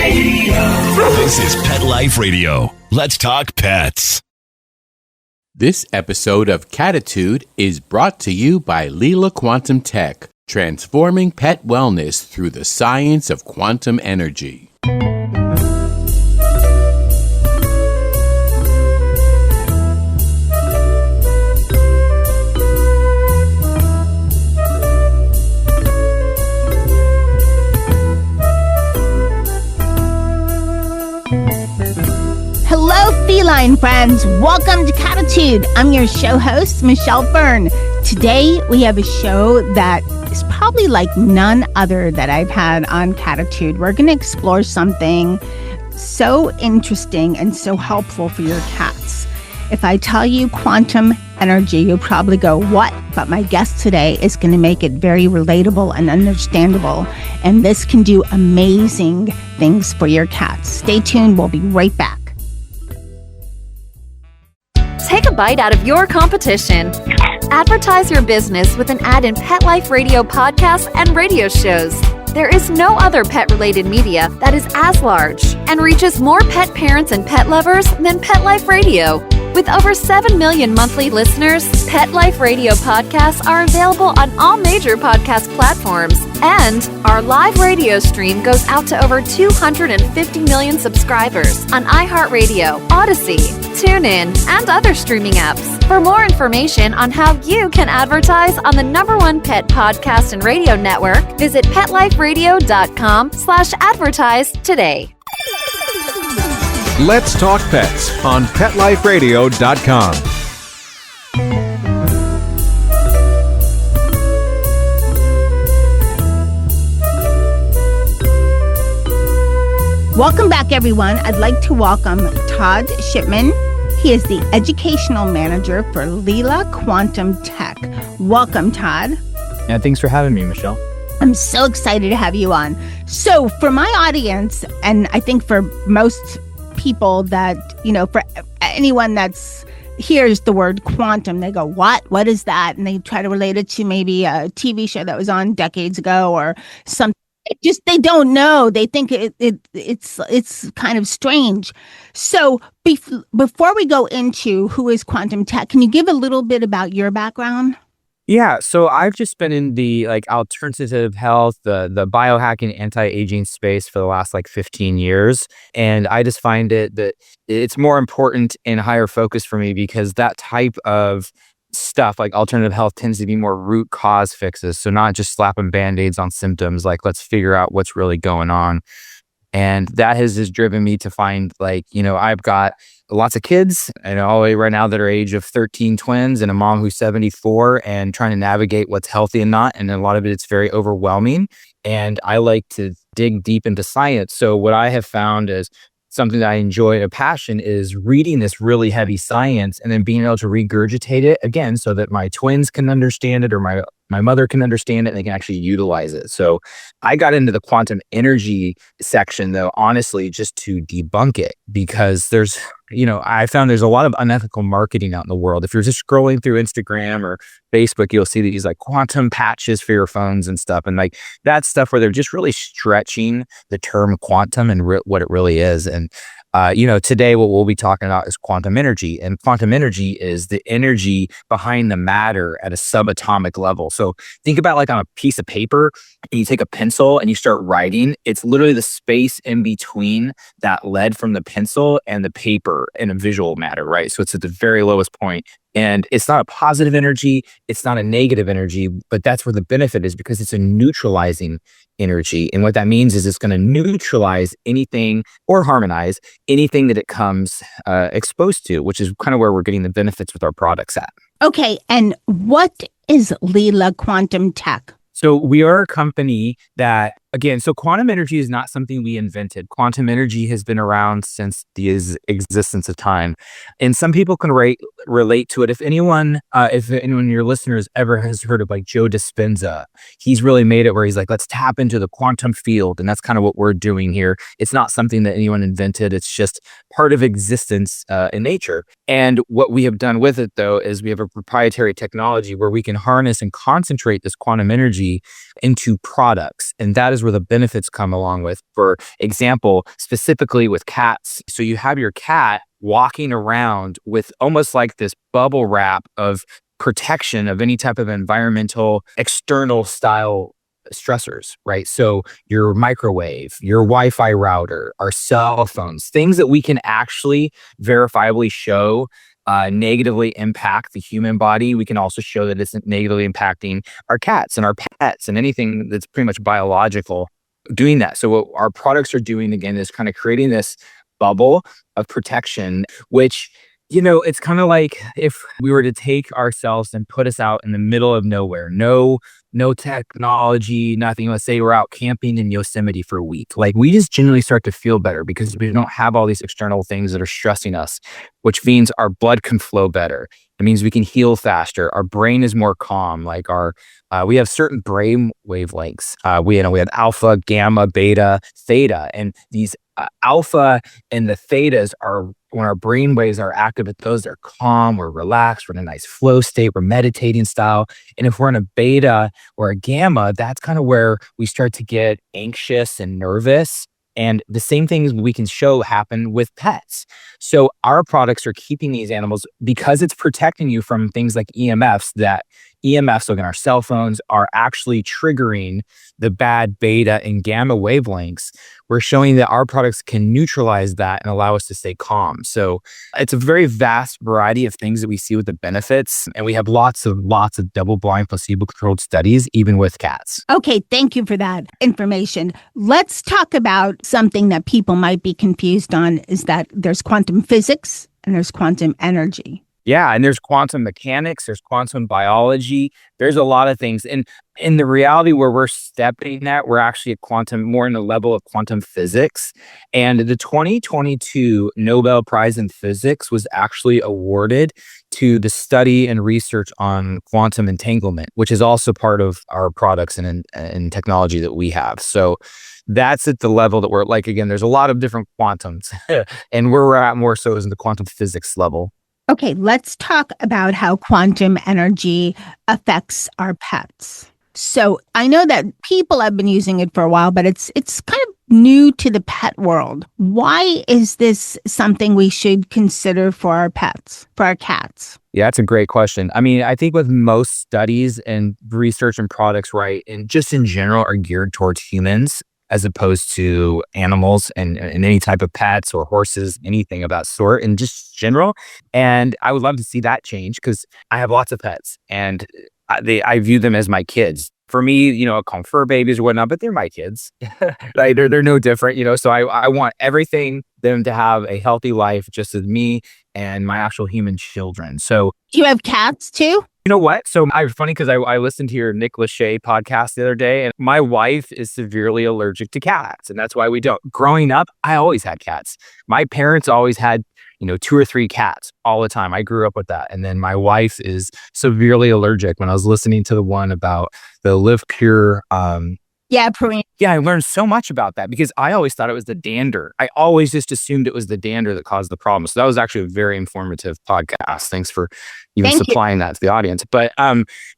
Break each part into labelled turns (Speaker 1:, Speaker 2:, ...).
Speaker 1: Radio. This is Pet Life Radio. Let's talk pets.
Speaker 2: This episode of Cattitude is brought to you by Leela Quantum Tech, transforming pet wellness through the science of quantum energy.
Speaker 3: Hello, feline friends. Welcome to Cattitude. I'm your show host, Michelle Fern. Today, we have a show that is probably like none other that I've had on Cattitude. We're going to explore something so interesting and so helpful for your cats. If I tell you quantum energy, you'll probably go, what? But my guest today is going to make it very relatable and understandable. And this can do amazing things for your cats. Stay tuned. We'll be right back.
Speaker 4: Take a bite out of your competition. Advertise your business with an ad in Pet Life Radio podcasts and radio shows. There is no other pet-related media that is as large and reaches more pet parents and pet lovers than Pet Life Radio. With over 7 million monthly listeners, Pet Life Radio podcasts are available on all major podcast platforms. And our live radio stream goes out to over 250 million subscribers on iHeartRadio, Odyssey, TuneIn, and other streaming apps. For more information on how you can advertise on the #1 pet podcast and radio network, visit PetLifeRadio.com/advertise today.
Speaker 5: Let's Talk Pets on PetLifeRadio.com.
Speaker 3: Welcome back, everyone. I'd like to welcome Todd Shipman. He is the educational manager for Leela Quantum Tech. Welcome, Todd.
Speaker 6: Yeah, thanks for having me, Michelle.
Speaker 3: I'm so excited to have you on. So for my audience, and I think for most people that, for anyone that's hears the word quantum, they go, what? What is that? And they try to relate it to maybe a TV show that was on decades ago or something. They don't know. They think it's kind of strange. So before we go into who is Quantum Tech, can you give a little bit about your background?
Speaker 6: Yeah, so I've just been in the alternative health, the biohacking, anti-aging space for the last 15 years. And I just find that it's more important and higher focus for me because that type of stuff like alternative health tends to be more root cause fixes. So not just slapping band-aids on symptoms, let's figure out what's really going on. And that has just driven me to find I've got lots of kids and all the way right now that are age of 13 twins and a mom who's 74 and trying to navigate what's healthy and not. And a lot of it's very overwhelming. And I like to dig deep into science. So what I have found is something that I enjoy, a passion, is reading this really heavy science and then being able to regurgitate it again so that my twins can understand it or my mother can understand it and they can actually utilize it. So I got into the quantum energy section, though, honestly, just to debunk it because I found there's a lot of unethical marketing out in the world. If you're just scrolling through Instagram or Facebook, you'll see these quantum patches for your phones and stuff. And that stuff where they're just really stretching the term quantum and what it really is. And today what we'll be talking about is quantum energy. And quantum energy is the energy behind the matter at a subatomic level. So think about on a piece of paper and you take a pencil and you start writing. It's literally the space in between that lead from the pencil and the paper in a visual matter, right? So it's at the very lowest point. And it's not a positive energy, it's not a negative energy, but that's where the benefit is because it's a neutralizing energy. And what that means is it's going to neutralize anything or harmonize anything that it comes exposed to, which is kind of where we're getting the benefits with our products at.
Speaker 3: Okay, and what is Leela Quantum Tech?
Speaker 6: So we are a company that, again, so quantum energy is not something we invented. Quantum energy has been around since the existence of time. And some people can relate to it. If anyone of your listeners ever has heard of Joe Dispenza, he's really made it where he's let's tap into the quantum field. And that's kind of what we're doing here. It's not something that anyone invented. It's just part of existence in nature. And what we have done with it, though, is we have a proprietary technology where we can harness and concentrate this quantum energy into products. And that is here's where the benefits come along with. For example, specifically with cats. So you have your cat walking around with almost like this bubble wrap of protection of any type of environmental external style stressors, right? So your microwave, your Wi-Fi router, our cell phones, things that we can actually verifiably show negatively impact the human body. We can also show that it's negatively impacting our cats and our pets and anything that's pretty much biological doing that. So what our products are doing again is kind of creating this bubble of protection, which it's kind of like if we were to take ourselves and put us out in the middle of nowhere, no technology, nothing. Let's say we're out camping in Yosemite for a week. Like we just generally start to feel better because we don't have all these external things that are stressing us, which means our blood can flow better. It means we can heal faster. Our brain is more calm. Like we have certain brain wavelengths. We have alpha, gamma, beta, theta, and these alpha and the thetas are when our brain waves are active at those, they're calm, we're relaxed, we're in a nice flow state, we're meditating style. And if we're in a beta or a gamma, that's kind of where we start to get anxious and nervous. And the same things we can show happen with pets. So our products are keeping these animals because it's protecting you from things like EMFs that EMFs, so again, our cell phones are actually triggering the bad beta and gamma wavelengths. We're showing that our products can neutralize that and allow us to stay calm. So it's a very vast variety of things that we see with the benefits. And we have lots of double-blind placebo-controlled studies, even with cats.
Speaker 3: Okay, thank you for that information. Let's talk about something that people might be confused on is that there's quantum physics and there's quantum energy.
Speaker 6: Yeah, and there's quantum mechanics, there's quantum biology, there's a lot of things. And in the reality where we're stepping at, we're actually at more in the level of quantum physics. And the 2022 Nobel Prize in Physics was actually awarded to the study and research on quantum entanglement, which is also part of our products and technology that we have. So that's at the level that we're like, again, there's a lot of different quantums and where we're at more so is in the quantum physics level.
Speaker 3: Okay, let's talk about how quantum energy affects our pets. So I know that people have been using it for a while, but it's kind of new to the pet world. Why is this something we should consider for our pets, for our cats?
Speaker 6: Yeah, that's a great question. I mean, I think with most studies and research and products, right, and just in general are geared towards humans as opposed to animals and any type of pets or horses, anything of that sort, and just general. And I would love to see that change because I have lots of pets and I view them as my kids. For me, I call them fur babies or whatnot, but they're my kids. Like, they're no different, so I want them to have a healthy life just as me and my actual human children. So
Speaker 3: do you have cats too?
Speaker 6: You know what? So it's funny because I listened to your Nick Lachey podcast the other day, and my wife is severely allergic to cats, and that's why we don't. Growing up, I always had cats. My parents always had, 2 or 3 cats all the time. I grew up with that. And then my wife is severely allergic. When I was listening to the one about the Live Pure,
Speaker 3: Purina.
Speaker 6: Yeah, I learned so much about that because I always thought it was the dander. I always just assumed it was the dander that caused the problem. So that was actually a very informative podcast. Thanks for supplying that to the audience. But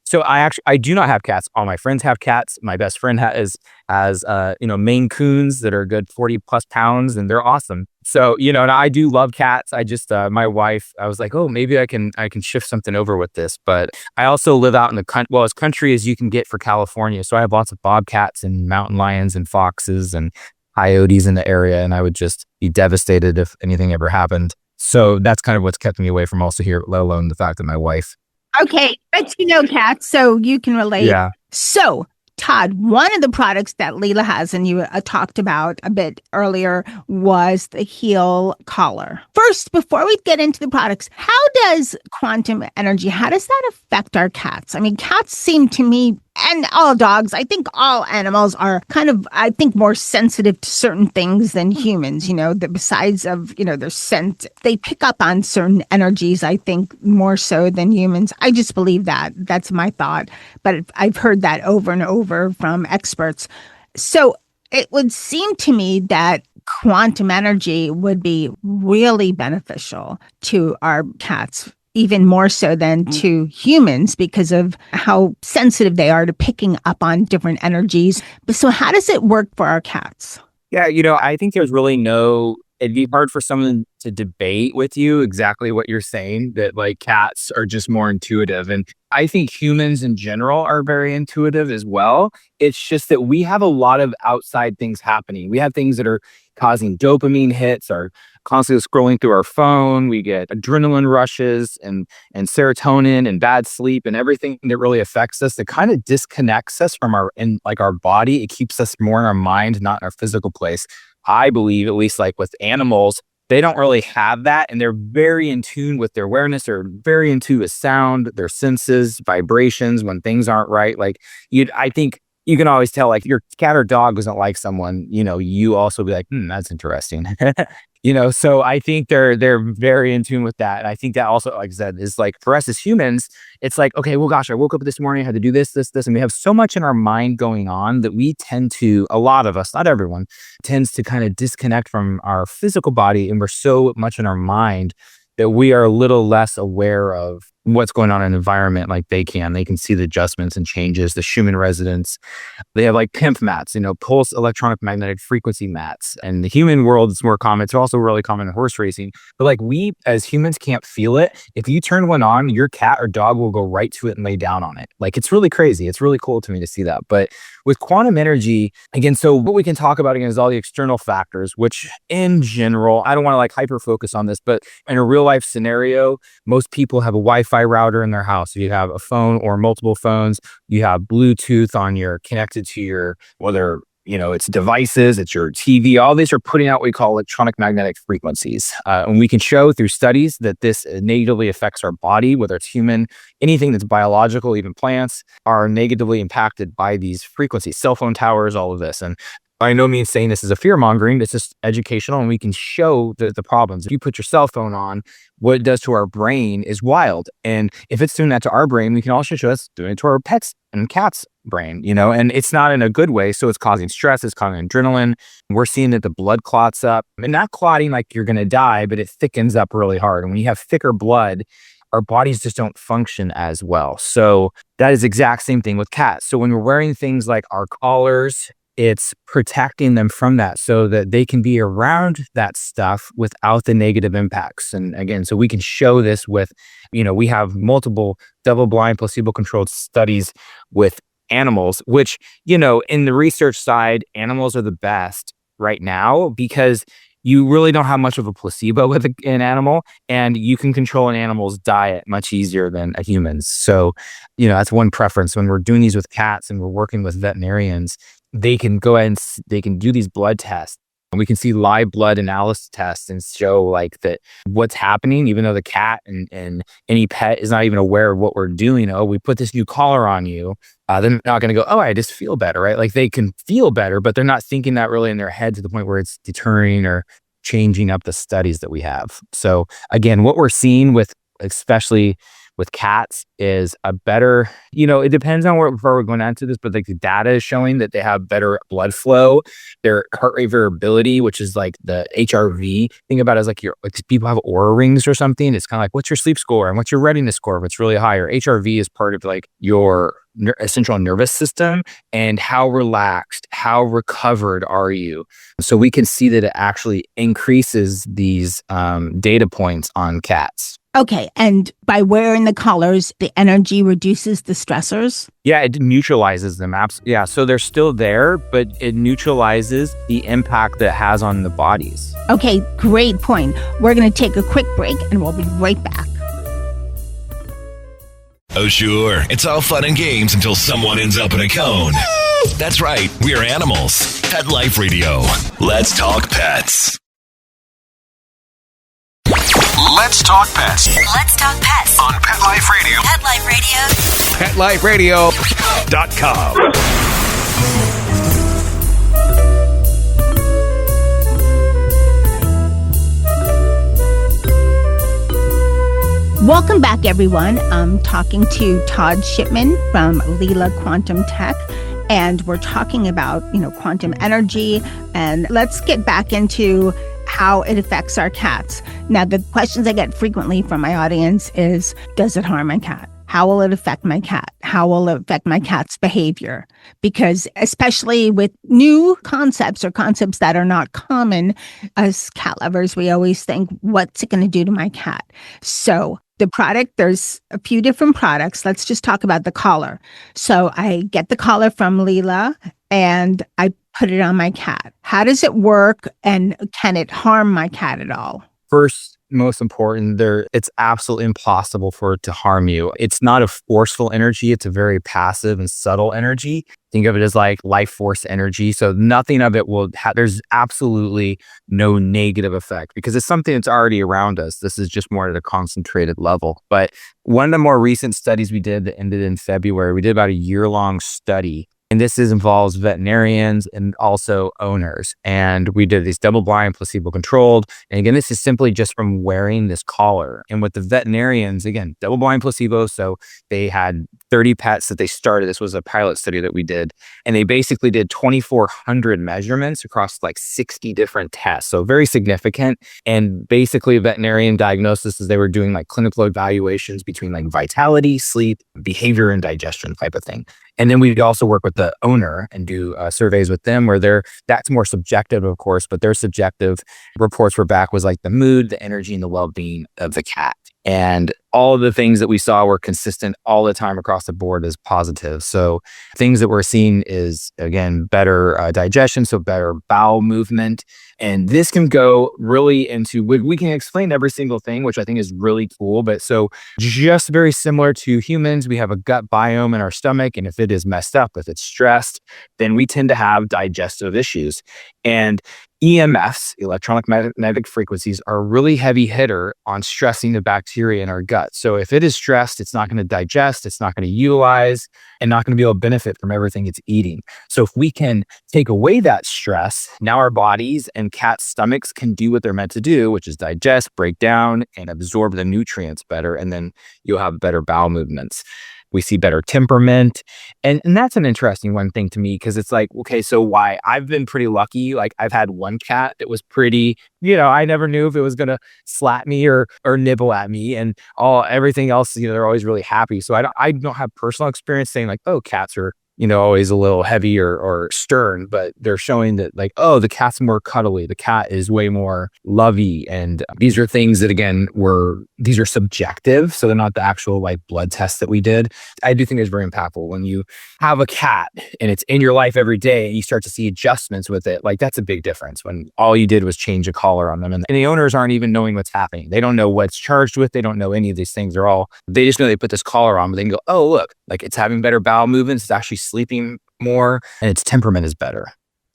Speaker 6: so I do not have cats. All my friends have cats. My best friend has Maine Coons that are a good 40 plus pounds, and they're awesome. So, and I do love cats. I just, my wife, I was like, oh, maybe I can shift something over with this. But I also live out in as country as you can get for California. So I have lots of bobcats and mountain lions and foxes and coyotes in the area. And I would just be devastated if anything ever happened. So that's kind of what's kept me away from also here, let alone the fact that my wife.
Speaker 3: Okay, but cats, so you can relate.
Speaker 6: Yeah.
Speaker 3: So Todd, one of the products that Leela has, and you talked about a bit earlier, was the heel collar. First, before we get into the products, how does quantum energy, how does that affect our cats? I mean, cats seem to me, and all dogs, I think all animals are kind of, more sensitive to certain things than humans, besides of, their scent. They pick up on certain energies, I think, more so than humans. I just believe that. That's my thought. But I've heard that over and over from experts. So it would seem to me that quantum energy would be really beneficial to our cats. even more so than to humans because of how sensitive they are to picking up on different energies. But so how does it work for our cats?
Speaker 6: Yeah, I think there's really it'd be hard for someone to debate with you exactly what you're saying, that like cats are just more intuitive. And I think humans in general are very intuitive as well. It's just that we have a lot of outside things happening. We have things that are causing dopamine hits, are constantly scrolling through our phone. We get adrenaline rushes and serotonin and bad sleep and everything that really affects us, that kind of disconnects us from our body. It keeps us more in our mind, not in our physical place. I believe, at least like with animals, they don't really have that, and they're very in tune with their awareness. They're very in tune with sound, their senses, vibrations when things aren't right. Like I think you can always tell, like, your cat or dog doesn't like someone, you also be like, that's interesting. So I think they're very in tune with that. And I think that also, like I said, is like for us as humans, it's like, okay, well, gosh, I woke up this morning, I had to do this, and we have so much in our mind going on that we tend to, a lot of us, not everyone, tends to kind of disconnect from our physical body. And we're so much in our mind that we are a little less aware of what's going on in an environment like they can. They can see the adjustments and changes, the Schumann resonance. They have like PEMF mats, pulse electronic magnetic frequency mats. And the human world is more common. It's also really common in horse racing. But like we as humans can't feel it. If you turn one on, your cat or dog will go right to it and lay down on it. Like it's really crazy. It's really cool to me to see that. But with quantum energy, again, so what we can talk about again is all the external factors, which in general, I don't want to like hyper focus on this, but in a real life scenario, most people have a Wi-Fi router in their house. If you have a phone or multiple phones, you have Bluetooth on your connected to your, whether it's devices, it's your TV, all these are putting out what we call electronic magnetic frequencies. And we can show through studies that this negatively affects our body, whether it's human, anything that's biological, even plants, are negatively impacted by these frequencies, cell phone towers, all of this. And by no means saying this is a fear mongering, it's just educational, and we can show the problems. If you put your cell phone on, what it does to our brain is wild. And if it's doing that to our brain, we can also show us doing it to our pets and cats' brain, and it's not in a good way. So it's causing stress, it's causing adrenaline. We're seeing that the blood clots up, and not clotting like you're going to die, but it thickens up really hard. And when you have thicker blood, our bodies just don't function as well. So that is the exact same thing with cats. So when we're wearing things like our collars, it's protecting them from that so that they can be around that stuff without the negative impacts. And again, so we can show this with, we have multiple double-blind placebo-controlled studies with animals, which, in the research side, animals are the best right now because you really don't have much of a placebo with an animal, and you can control an animal's diet much easier than a human's. So, that's one preference. When we're doing these with cats and we're working with veterinarians, they can go ahead and they can do these blood tests, and we can see live blood analysis tests and show like that what's happening, even though the cat and any pet is not even aware of what we're doing. Oh, we put this new collar on you. They're not going to go, oh, I just feel better, right? Like they can feel better, but they're not thinking that really in their head to the point where it's deterring or changing up the studies that we have. So again, what we're seeing with, especially with cats, is a better, it depends on where we're going into this, but like the data is showing that they have better blood flow, their heart rate variability, which is like the HRV. Think about it as like people have Oura rings or something. It's kind of like, what's your sleep score and what's your readiness score if it's really high? Or HRV is part of like your central nervous system and how relaxed, how recovered are you? So we can see that it actually increases these data points on cats.
Speaker 3: Okay. And by wearing the collars, the energy reduces the stressors?
Speaker 6: Yeah, it neutralizes them. Yeah, so they're still there, but it neutralizes the impact that it has on the bodies.
Speaker 3: Okay, great point. We're going to take a quick break and we'll be right back.
Speaker 1: Oh, sure. It's all fun and games until someone ends up in a cone. That's right. We're animals. Pet Life Radio. Let's talk pets. Let's talk pets.
Speaker 7: Let's talk pets
Speaker 1: On Pet Life Radio.
Speaker 7: Pet Life Radio.
Speaker 1: PetLifeRadio.com.
Speaker 3: Welcome back, everyone. I'm talking to Todd Shipman from Leela Quantum Tech, and we're talking about, quantum energy. And let's get back into how it affects our cats. Now, the questions I get frequently from my audience is, does it harm my cat? How will it affect my cat? How will it affect my cat's behavior? Because especially with new concepts or concepts that are not common, as cat lovers, we always think, what's it going to do to my cat? So the product, there's a few different products. Let's just talk about the collar. So I get the collar from Leela and I put it on my cat. How does it work, and can it harm my cat at all?
Speaker 6: First, most important, it's absolutely impossible for it to harm you. It's not a forceful energy. It's a very passive and subtle energy. Think of it as like life force energy. So nothing of it there's absolutely no negative effect because it's something that's already around us. This is just more at a concentrated level. But one of the more recent studies we did that ended in February, we did about a year-long study. And this involves veterinarians and also owners. And we did these double-blind, placebo-controlled. And again, this is simply just from wearing this collar. And with the veterinarians, again, double-blind placebo. So they had 30 pets that they started. This was a pilot study that we did. And they basically did 2,400 measurements across like 60 different tests. So very significant. And basically, veterinarian diagnosis is they were doing like clinical evaluations between like vitality, sleep, behavior, and digestion type of thing. And then we'd also work with the owner and do surveys with them where that's more subjective, of course, but their subjective reports were back was like the mood, the energy, and the well-being of the cat. And all of the things that we saw were consistent all the time across the board as positive. So things that we're seeing is, again, better digestion, so better bowel movement. And this can go really into, we can explain every single thing, which I think is really cool. But so just very similar to humans, we have a gut biome in our stomach. And if it is messed up, if it's stressed, then we tend to have digestive issues. And EMFs, electronic magnetic frequencies, are a really heavy hitter on stressing the bacteria in our gut. So if it is stressed, it's not going to digest, it's not going to utilize, and not going to be able to benefit from everything it's eating. So if we can take away that stress, now our bodies and cats' stomachs can do what they're meant to do, which is digest, break down, and absorb the nutrients better. And then you'll have better bowel movements. We see better temperament. And that's an interesting one thing to me because it's like, okay, so why? I've been pretty lucky. Like I've had one cat that was pretty, I never knew if it was going to slap me or nibble at me, and everything else, they're always really happy. So I don't have personal experience saying like, oh, cats are, always a little heavy or stern, but they're showing that like, oh, the cat's more cuddly. The cat is way more lovey. And these are things that, again, these are subjective. So they're not the actual like blood tests that we did. I do think it's very impactful when you have a cat and it's in your life every day and you start to see adjustments with it. Like that's a big difference when all you did was change a collar on them. And the owners aren't even knowing what's happening. They don't know what's charged with. They don't know any of these things. They just know they put this collar on, but they can go, oh, look, like it's having better bowel movements. It's actually sleeping more and its temperament is better.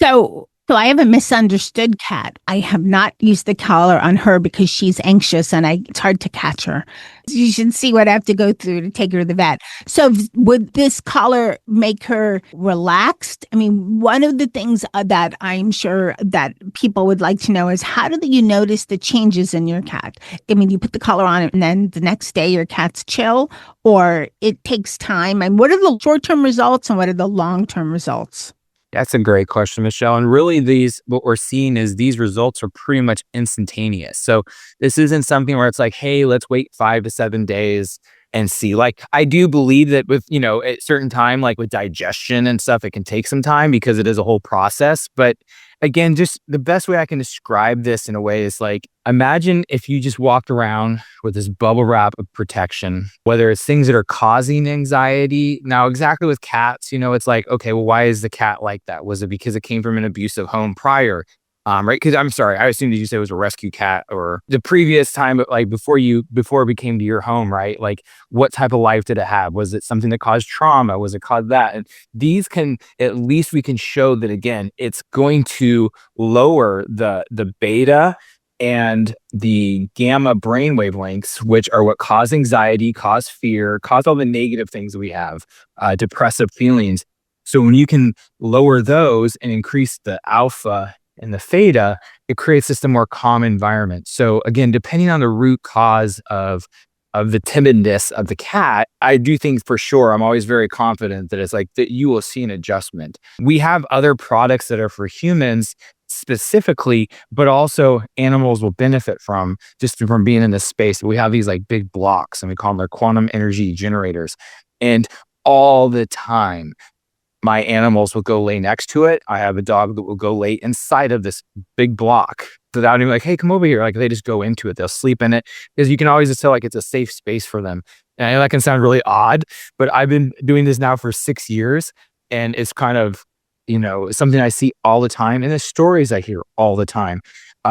Speaker 3: So I have a misunderstood cat. I have not used the collar on her because she's anxious and it's hard to catch her. You should see what I have to go through to take her to the vet. So would this collar make her relaxed? I mean, one of the things that I'm sure that people would like to know is how do you notice the changes in your cat? I mean, you put the collar on and then the next day your cat's chill, or it takes time. And what are the short-term results and what are the long-term results?
Speaker 6: That's a great question, Michelle. And really what we're seeing is these results are pretty much instantaneous. So this isn't something where it's like, hey, let's wait 5 to 7 days and see. Like, I do believe that with, at certain time, like with digestion and stuff, it can take some time because it is a whole process. But again, just the best way I can describe this in a way is like, imagine if you just walked around with this bubble wrap of protection, whether it's things that are causing anxiety. Now, exactly with cats, it's like, okay, well, why is the cat like that? Was it because it came from an abusive home prior? Right? Because I'm sorry, I assumed you said it was a rescue cat or the previous time, like before it came to your home, right? Like what type of life did it have? Was it something that caused trauma? Was it caused that? And at least we can show that, again, it's going to lower the beta and the gamma brain wavelengths, which are what cause anxiety, cause fear, cause all the negative things that we have, depressive feelings. So when you can lower those and increase the alpha and the theta, it creates just a more calm environment. So again, depending on the root cause of the timidness of the cat, I do think for sure, I'm always very confident that it's like that you will see an adjustment. We have other products that are for humans specifically, but also animals will benefit from just from being in this space. We have these like big blocks and we call them their quantum energy generators. And all the time, my animals will go lay next to it. I have a dog that will go lay inside of this big block without even like, hey, come over here. Like they just go into it. They'll sleep in it because you can always just tell like it's a safe space for them. And I know that can sound really odd, but I've been doing this now for 6 years and it's kind of, something I see all the time and the stories I hear all the time.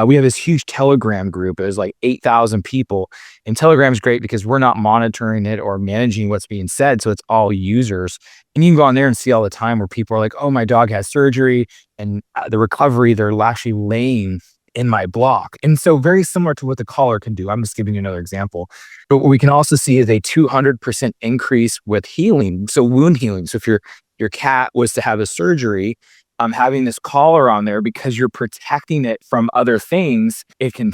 Speaker 6: We have this huge Telegram group. It was like 8,000 people. And Telegram's great because we're not monitoring it or managing what's being said. So it's all users. And you can go on there and see all the time where people are like, oh, my dog has surgery and the recovery, they're actually laying in my block. And so very similar to what the collar can do. I'm just giving you another example. But what we can also see is a 200% increase with healing. So wound healing. So if your cat was to have a surgery, having this collar on there because you're protecting it from other things, it can,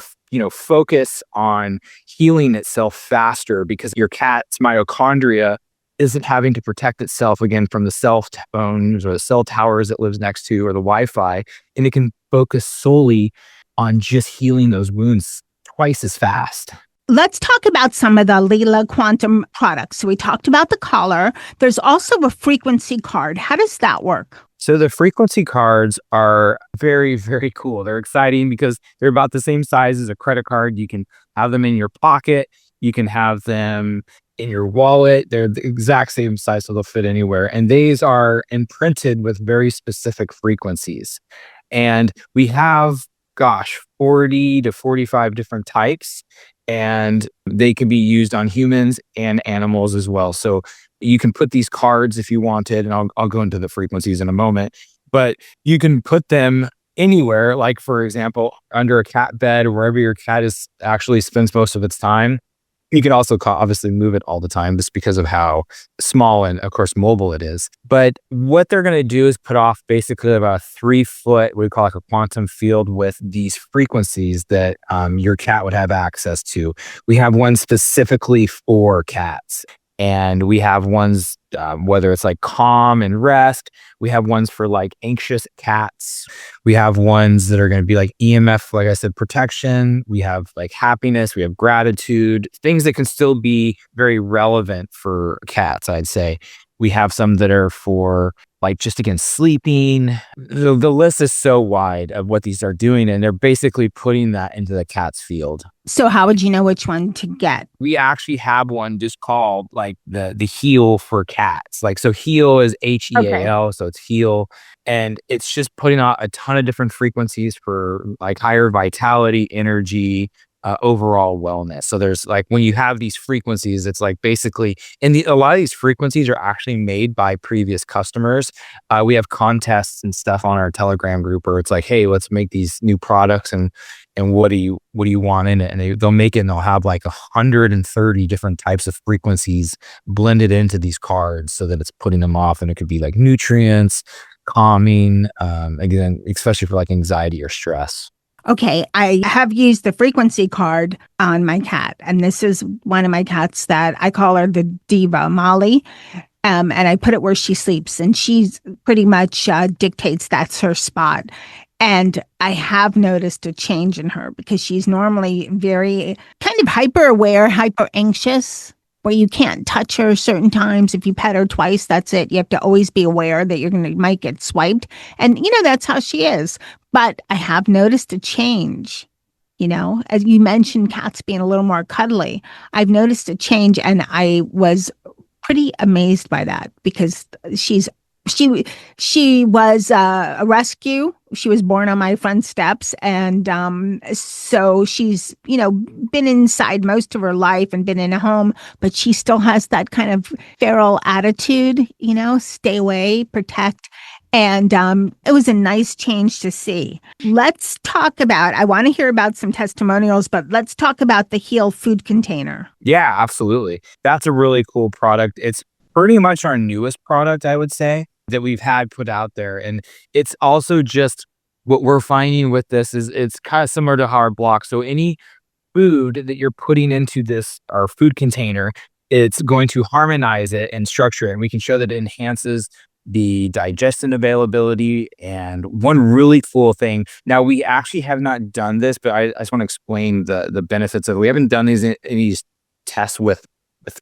Speaker 6: focus on healing itself faster because your cat's mitochondria isn't having to protect itself again from the cell phones or the cell towers it lives next to or the Wi-Fi. And it can focus solely on just healing those wounds twice as fast.
Speaker 3: Let's talk about some of the Leela Quantum products. So we talked about the collar. There's also a frequency card. How does that work?
Speaker 6: So the frequency cards are very, very cool. They're exciting because they're about the same size as a credit card. You can have them in your pocket. You can have them in your wallet. They're the exact same size, so they'll fit anywhere. And these are imprinted with very specific frequencies. And we have, 40 to 45 different types. And they can be used on humans and animals as well. So you can put these cards if you wanted, and I'll go into the frequencies in a moment, but you can put them anywhere, like for example, under a cat bed or wherever your cat actually spends most of its time. You can also obviously move it all the time just because of how small and of course mobile it is. But what they're going to do is put off basically about 3 foot, we call it a quantum field with these frequencies that your cat would have access to. We have one specifically for cats. And we have ones, whether it's like calm and rest. We have ones for like anxious cats. We have ones that are going to be like EMF, like I said, protection. We have like happiness. We have gratitude, things that can still be very relevant for cats, I'd say. We have some that are for like just again, sleeping. The list is so wide of what these are doing. And they're basically putting that into the cat's field.
Speaker 3: So how would you know which one to get?
Speaker 6: We actually have one just called like the heal for cats. Like, so heal is HEAL. So it's heal. And it's just putting out a ton of different frequencies for like higher vitality, energy, overall wellness. So there's like, when you have these frequencies, it's like basically, and a lot of these frequencies are actually made by previous customers. We have contests and stuff on our Telegram group where it's like, hey, let's make these new products and what do you want in it? And they'll make it and they'll have like 130 different types of frequencies blended into these cards so that it's putting them off. And it could be like nutrients, calming, again, especially for like anxiety or stress.
Speaker 3: Okay, I have used the frequency card on my cat, and this is one of my cats that I call her the diva, Molly, and I put it where she sleeps, and she's pretty much dictates that's her spot. And I have noticed a change in her because she's normally very kind of hyper aware, hyper anxious, where you can't touch her certain times. If you pet her twice, that's it. You have to always be aware that might get swiped. And, that's how she is. But I have noticed a change, as you mentioned, cats being a little more cuddly. I've noticed a change, and I was pretty amazed by that because she was a rescue. She was born on my front steps. And so she's, been inside most of her life and been in a home, but she still has that kind of feral attitude, stay away, protect. And it was a nice change to see. Let's talk about, I want to hear about some testimonials, but let's talk about the Heal food container.
Speaker 6: Yeah, absolutely. That's a really cool product. It's pretty much our newest product, I would say, that we've had put out there. And it's also just what we're finding with this is it's kind of similar to our block. So any food that you're putting into our food container, it's going to harmonize it and structure it. And we can show that it enhances the digestion availability. And one really cool thing, now we actually have not done this, but I just want to explain the benefits of it. We haven't done these tests with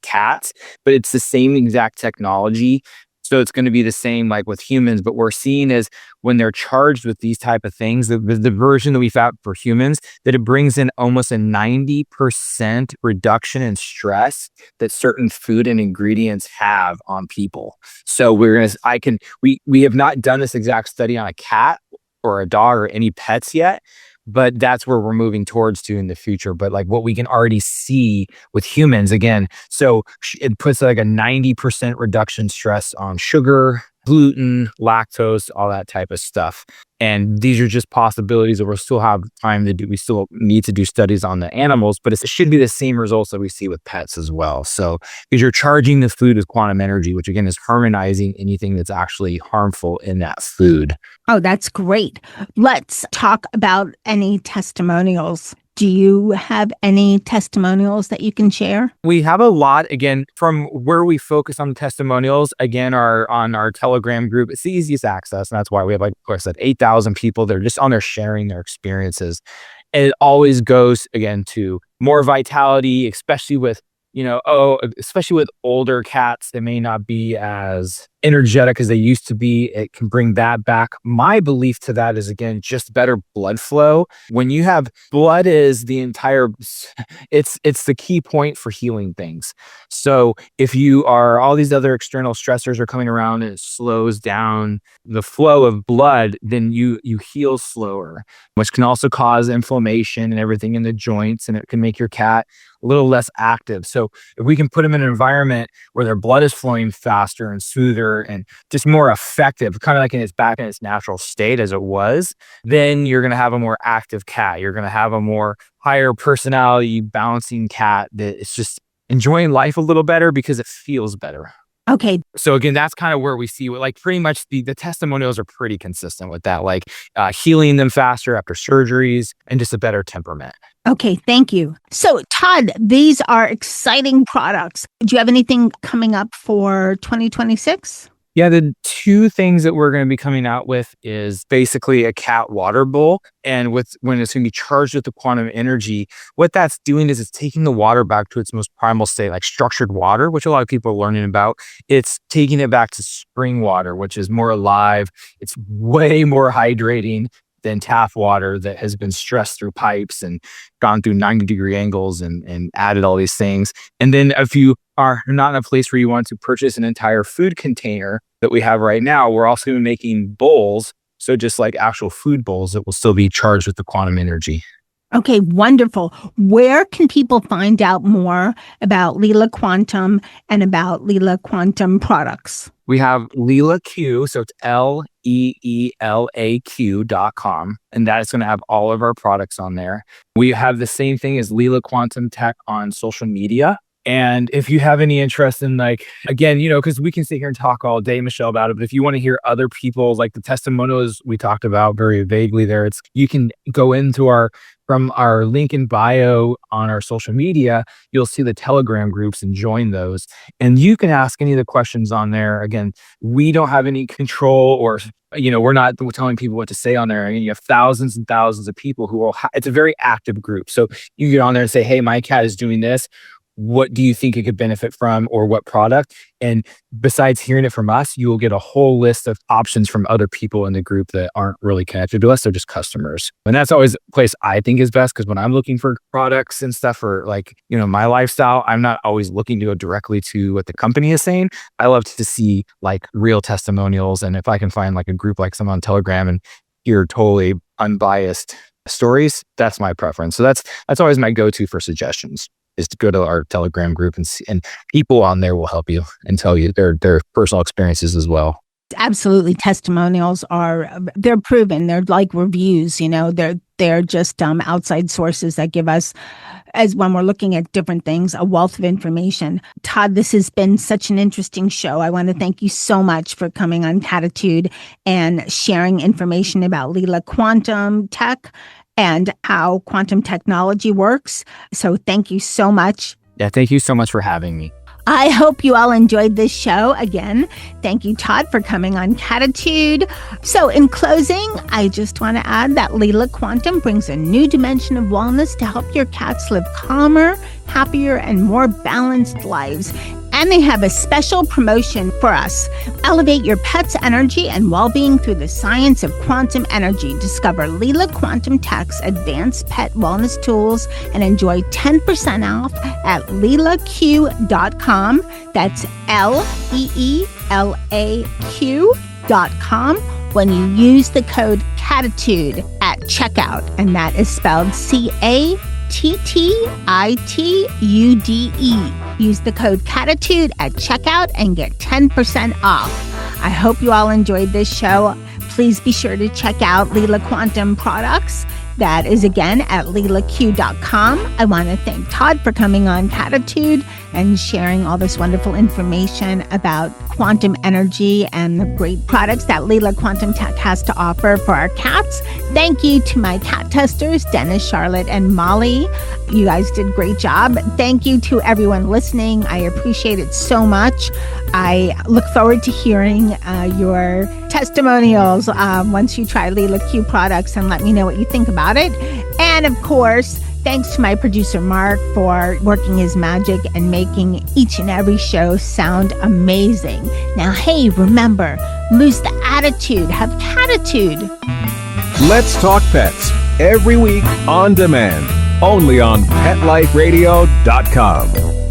Speaker 6: cats, but it's the same exact technology. So it's going to be the same like with humans, but we're seeing is when they're charged with these type of things, the version that we found for humans, that it brings in almost a 90% reduction in stress that certain food and ingredients have on people. So we have not done this exact study on a cat or a dog or any pets yet, but that's where we're moving towards to in the future. But like what we can already see with humans again, so it puts like a 90% reduction stress on sugar, gluten, lactose, all that type of stuff. And these are just possibilities that we'll still have time to do. We still need to do studies on the animals, but it should be the same results that we see with pets as well. So because you're charging the food with quantum energy, which again is harmonizing anything that's actually harmful in that food.
Speaker 3: Oh, that's great. Let's talk about any testimonials. Do you have any testimonials that you can share?
Speaker 6: We have a lot, again, from where we focus on the testimonials, again, on our Telegram group. It's the easiest access. And that's why we have, like, of course, that 8,000 people. They're just on there sharing their experiences. And it always goes, again, to more vitality, especially with older cats that may not be as energetic as they used to be. It can bring that back. My belief to that is, again, just better blood flow. When you have blood is the entire, it's the key point for healing things. So if you are, all these other external stressors are coming around and it slows down the flow of blood, then you heal slower, which can also cause inflammation and everything in the joints, and it can make your cat a little less active. So if we can put them in an environment where their blood is flowing faster and smoother and just more effective, kind of like back in its natural state as it was, then you're going to have a more active cat. You're going to have a more higher personality, bouncing cat that is just enjoying life a little better because it feels better.
Speaker 3: Okay.
Speaker 6: So again, that's kind of where we see like pretty much the testimonials are pretty consistent with that, like healing them faster after surgeries and just a better temperament.
Speaker 3: Okay, thank you. So Todd, these are exciting products. Do you have anything coming up for 2026?
Speaker 6: Yeah, the two things that we're going to be coming out with is basically a cat water bowl. And when it's going to be charged with the quantum energy, what that's doing is it's taking the water back to its most primal state, like structured water, which a lot of people are learning about. It's taking it back to spring water, which is more alive. It's way more hydrating than tap water that has been stressed through pipes and gone through 90-degree angles and added all these things. And then if you are not in a place where you want to purchase an entire food container that we have right now, we're also going to be making bowls. So just like actual food bowls that will still be charged with the quantum energy.
Speaker 3: Okay, wonderful. Where can people find out more about Leela Quantum and about Leela Quantum products?
Speaker 6: We have Leela Q, so it's LEELAQ.com, and that is going to have all of our products on there. We have the same thing as Leela Quantum Tech on social media. And if you have any interest in, like, again, because we can sit here and talk all day, Michelle, about it, but if you want to hear other people, like the testimonials we talked about very vaguely there, you can go into from our link in bio on our social media, you'll see the Telegram groups and join those. And you can ask any of the questions on there. Again, we don't have any control or, we're not telling people what to say on there. You have thousands and thousands of people who will, it's a very active group. So you get on there and say, hey, my cat is doing this. What do you think it could benefit from, or what product? And besides hearing it from us, you will get a whole list of options from other people in the group that aren't really connected to us. They're just customers. And that's always a place I think is best, because when I'm looking for products and stuff for my lifestyle, I'm not always looking to go directly to what the company is saying. I love to see like real testimonials. And if I can find like a group like some on Telegram and hear totally unbiased stories, that's my preference. So that's always my go-to for suggestions, is to go to our Telegram group and see, and people on there will help you and tell you their personal experiences as well.
Speaker 3: Absolutely. Testimonials they're proven. They're like reviews, they're just outside sources that give us, as when we're looking at different things, a wealth of information. Todd, this has been such an interesting show. I want to thank you so much for coming on Cattitude and sharing information about Leela Quantum Tech and how quantum technology works. So thank you so much.
Speaker 6: Yeah, thank you so much for having me.
Speaker 3: I hope you all enjoyed this show. Again, thank you, Todd, for coming on Cattitude. So in closing, I just want to add that Leela Quantum brings a new dimension of wellness to help your cats live calmer, happier, and more balanced lives. And they have a special promotion for us. Elevate your pet's energy and well-being through the science of quantum energy. Discover Leela Quantum Tech's advanced pet wellness tools and enjoy 10% off at LeelaQ.com. That's LeelaQ.com when you use the code Cattitude at checkout. And that is spelled CATTITUDE. Use the code Cattitude at checkout and get 10% off. I hope you all enjoyed this show. Please be sure to check out Leela Quantum products. That is again at LeelaQ.com. I want to thank Todd for coming on Cattitude and sharing all this wonderful information about quantum energy and the great products that Leela Quantum Tech has to offer for our cats. Thank you to my cat testers, Dennis, Charlotte, and Molly. You guys did a great job. Thank you to everyone listening. I appreciate it so much. I look forward to hearing your testimonials once you try Leela Q products, and let me know what you think about it. And of course, thanks to my producer, Mark, for working his magic and making each and every show sound amazing. Now, hey, remember, lose the attitude, have Cattitude.
Speaker 5: Let's Talk Pets, every week on demand, only on PetLifeRadio.com.